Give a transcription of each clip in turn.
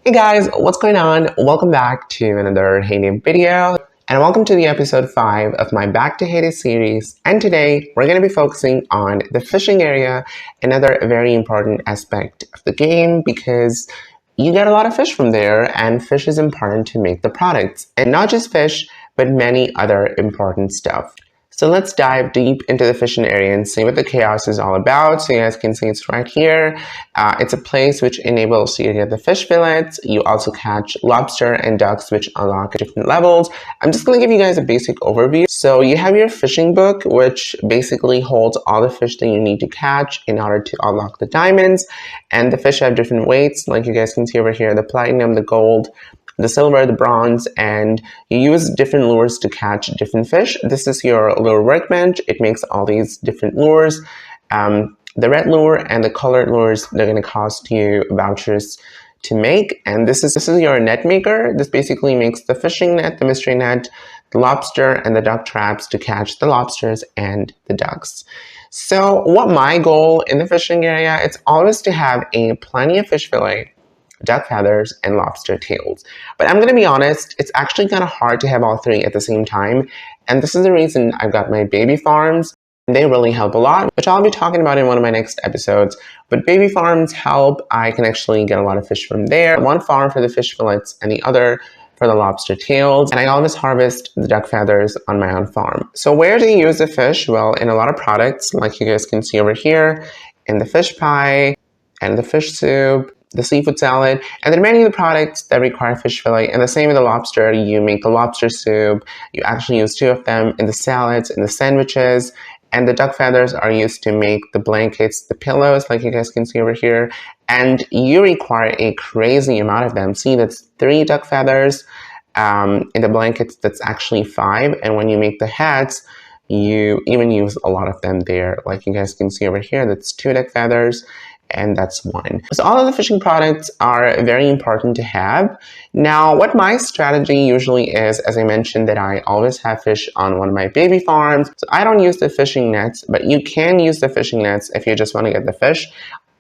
Hey guys, what's going on? Welcome back to another Heyday video, and welcome to the episode 5 of my Back to Heyday series. And today we're going to be focusing on the fishing area, another very important aspect of the game because you get a lot of fish from there, and fish is important to make the products. And not just fish, but many other important stuff. So let's dive deep into the fishing area and see what the chaos is all about. So you guys can see it's right here. It's a place which enables you to get the fish fillets. You also catch lobster and ducks, which unlock different levels. I'm just going to give you guys a basic overview. So you have your fishing book, which basically holds all the fish that you need to catch in order to unlock the diamonds. And the fish have different weights, like you guys can see over here, the platinum, the gold, the silver, the bronze, and you use different lures to catch different fish. This is your lure workbench. It makes all these different lures. The red lure and the colored lures, they're going to cost you vouchers to make. And this is your net maker. This basically makes the fishing net, the mystery net, the lobster, and the duck traps to catch the lobsters and the ducks. So what my goal in the fishing area, it's always to have plenty of fish fillet, duck feathers, and lobster tails. But I'm going to be honest, it's actually kind of hard to have all three at the same time. And this is the reason I've got my baby farms. They really help a lot, which I'll be talking about in one of my next episodes. But baby farms help. I can actually get a lot of fish from there. One farm for the fish fillets and the other for the lobster tails. And I always harvest the duck feathers on my own farm. So where do you use the fish? Well, in a lot of products, like you guys can see over here, in the fish pie and the fish soup, the seafood salad, and then many of the products that require fish fillet. And the same with the lobster. You make the lobster soup. You actually use 2 of them in the salads, in the sandwiches. And the duck feathers are used to make the blankets, the pillows, like you guys can see over here. And you require a crazy amount of them. See, that's 3 duck feathers. In the blankets, that's actually 5. And when you make the hats, you even use a lot of them there. Like you guys can see over here, that's 2 duck feathers. And that's 1. So all of the fishing products are very important to have. Now, what my strategy usually is, as I mentioned, that I always have fish on one of my baby farms. So I don't use the fishing nets, but you can use the fishing nets if you just want to get the fish.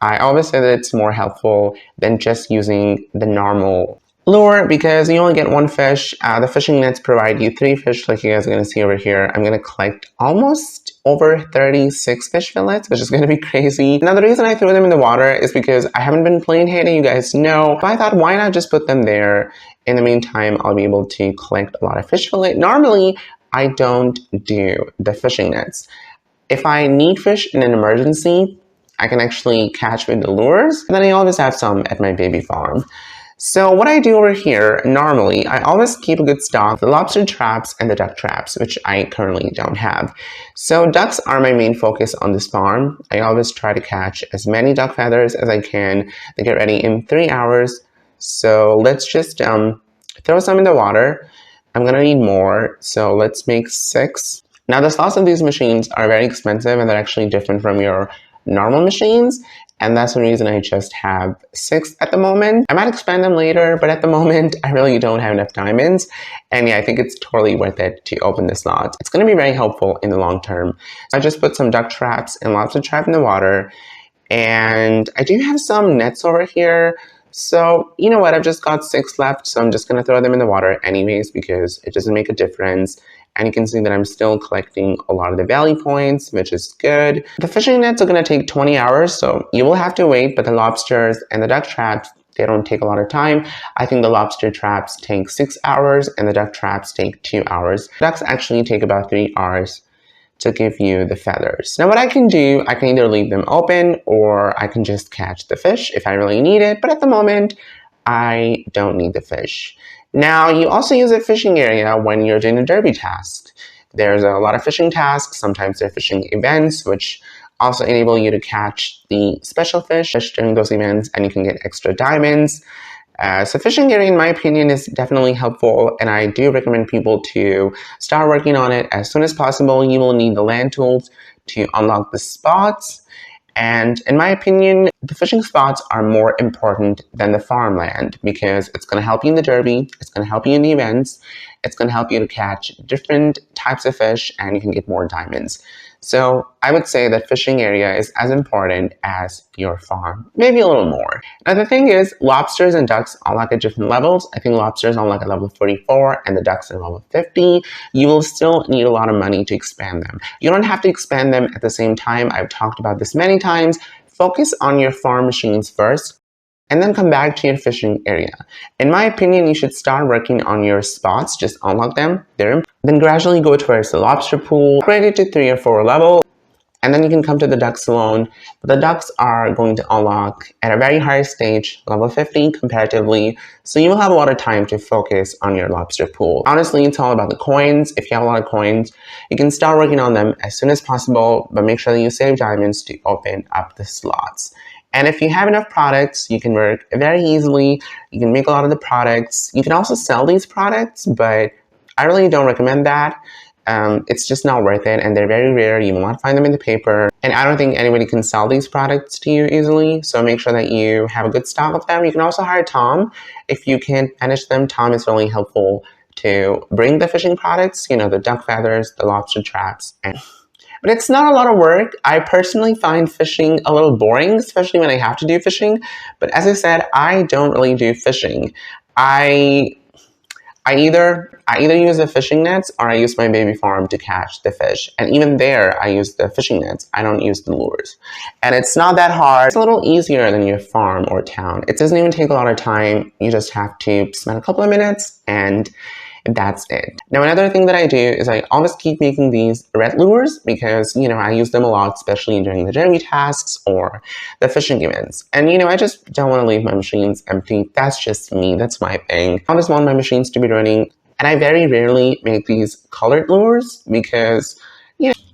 I always say that it's more helpful than just using the normal lure because you only get 1 fish. The fishing nets provide you 3 fish, like you guys are going to see over here. I'm going to collect almost over 36 fish fillets, which is going to be crazy. Now, the reason I threw them in the water is because I haven't been playing Heyday, you guys know. But I thought, why not just put them there? In the meantime, I'll be able to collect a lot of fish fillet. Normally, I don't do the fishing nets. If I need fish in an emergency, I can actually catch with the lures. And then I always have some at my baby farm. So what I do over here, normally, I always keep a good stock of the lobster traps and the duck traps, which I currently don't have. So ducks are my main focus on this farm. I always try to catch as many duck feathers as I can. They get ready in 3 hours. So let's just throw some in the water. I'm going to need more, so let's make 6. Now the slots of these machines are very expensive and they're actually different from your normal machines. And that's the reason I just have 6 at the moment. I might expand them later, but at the moment, I really don't have enough diamonds. And yeah, I think it's totally worth it to open the slots. It's going to be very helpful in the long term. So I just put some duck traps and lobster trap in the water. And I do have some nets over here. So you know what, I've just got 6 left. So I'm just going to throw them in the water anyways because it doesn't make a difference. And you can see that I'm still collecting a lot of the valley points, which is good. The fishing nets are going to take 20 hours, so you will have to wait, but the lobsters and the duck traps, they don't take a lot of time. I think the lobster traps take 6 hours and the duck traps take 2 hours. Ducks actually take about 3 hours to give you the feathers. Now what I can do, I can either leave them open or I can just catch the fish if I really need it, but at the moment, I don't need the fish. Now, you also use a fishing area when you're doing a derby task. There's a lot of fishing tasks. Sometimes there are fishing events, which also enable you to catch the special fish during those events, and you can get extra diamonds. So fishing area, in my opinion, is definitely helpful, and I do recommend people to start working on it as soon as possible. You will need the land tools to unlock the spots. And in my opinion, the fishing spots are more important than the farmland because it's going to help you in the derby, it's going to help you in the events, it's going to help you to catch different types of fish, and you can get more diamonds. So I would say that fishing area is as important as your farm, maybe a little more. Now the thing is, lobsters and ducks are like at different levels. I think lobsters are like at level 44 and the ducks are level 50. You will still need a lot of money to expand them. You don't have to expand them at the same time. I've talked about this many times. Focus on your farm machines first, and then come back to your fishing area. In my opinion, you should start working on your spots, just unlock them, then gradually go towards the lobster pool, upgrade it to 3 or 4 level, and then you can come to the duck salon. But the ducks are going to unlock at a very high stage, level 50 comparatively, so you will have a lot of time to focus on your lobster pool. Honestly, it's all about the coins. If you have a lot of coins, you can start working on them as soon as possible, but make sure that you save diamonds to open up the slots. And if you have enough products, you can work very easily. You can make a lot of the products. You can also sell these products, but I really don't recommend that. It's just not worth it, and they're very rare. You will not find them in the paper, and I don't think anybody can sell these products to you easily, so make sure that you have a good stock of them. You can also hire Tom. If you can't manage them, Tom is really helpful to bring the fishing products, the duck feathers, the lobster traps, but it's not a lot of work. I personally find fishing a little boring, especially when I have to do fishing. But as I said, I don't really do fishing. I either use the fishing nets or I use my baby farm to catch the fish. And even there, I use the fishing nets. I don't use the lures. And it's not that hard. It's a little easier than your farm or town. It doesn't even take a lot of time. You just have to spend a couple of minutes and that's it. Now, another thing that I do is I always keep making these red lures because, I use them a lot, especially during the daily tasks or the fishing events. And, I just don't want to leave my machines empty. That's just me. That's my thing. I just want my machines to be running. And I very rarely make these colored lures because,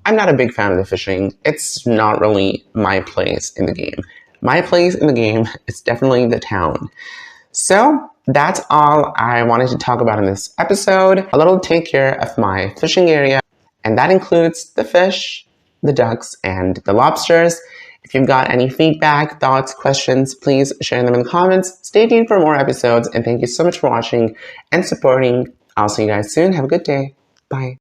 I'm not a big fan of the fishing. It's not really my place in the game. My place in the game is definitely the town. So that's all I wanted to talk about in this episode. A little take care of my fishing area, and that includes the fish, the ducks, and the lobsters. If you've got any feedback, thoughts, questions, please share them in the comments. Stay tuned for more episodes, and thank you so much for watching and supporting. I'll see you guys soon. Have a good day. Bye.